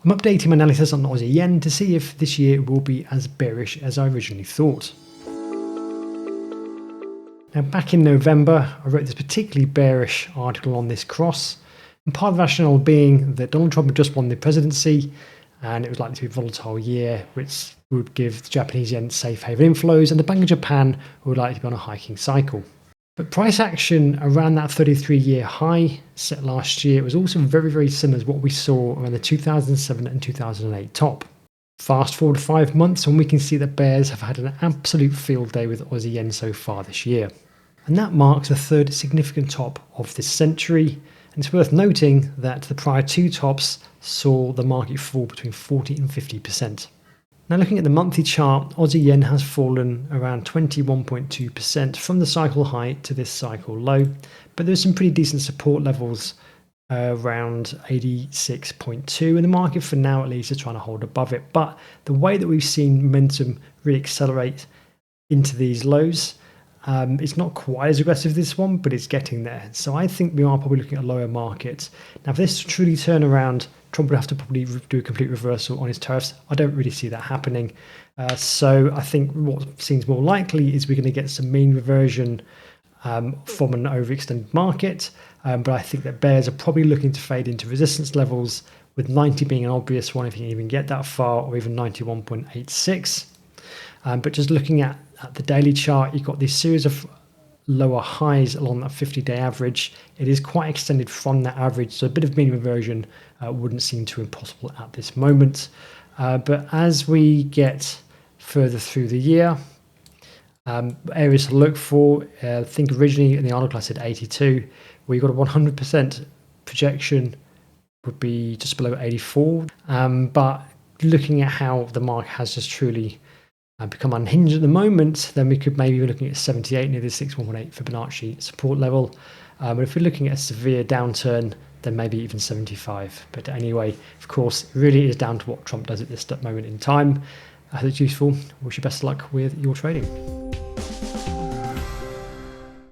I'm updating my analysis on Aussie yen to see if this year will be as bearish as I originally thought. Now, back in November, I wrote this particularly bearish article on this cross, and part of the rationale being that Donald Trump had just won the presidency, and it was likely to be a volatile year, which would give the Japanese yen safe haven inflows, and the Bank of Japan would likely be on a hiking cycle. But price action around that 33-year high set last year was also very, very similar to what we saw around the 2007 and 2008 top. Fast forward 5 months and we can see that bears have had an absolute field day with Aussie yen so far this year. And that marks the third significant top of this century. And it's worth noting that the prior 2 tops saw the market fall between 40 and 50%. Now, looking at the monthly chart, Aussie yen has fallen around 21.2% from the cycle high to this cycle low, but there's some pretty decent support levels around 86.2, and the market for now at least is trying to hold above it. But the way that we've seen momentum really accelerate into these lows, it's not quite as aggressive this one, but it's getting there. So I think we are probably looking at a lower market. Now, for this to truly turn around, Trump would have to probably do a complete reversal on his tariffs. I don't really see that happening. So I think what seems more likely is we're going to get some mean reversion from an overextended market. But I think that bears are probably looking to fade into resistance levels, with 90 being an obvious one if you can even get that far, or even 91.86. But just looking at the daily chart, you've got this series of lower highs along that 50-day average. It is quite extended from that average, so a bit of mean reversion wouldn't seem too impossible at this moment. But as we get further through the year, areas to look for, I think originally in the article I said 82, where you got a 100% projection would be just below 84. But looking at how the market has just truly become unhinged at the moment, then we could maybe be looking at 78 near the 6118 Fibonacci support level. But if we're looking at a severe downturn, then maybe even 75. But anyway, of course, it really is down to what Trump does at this moment in time. I hope it's useful. Wish you best of luck with your trading.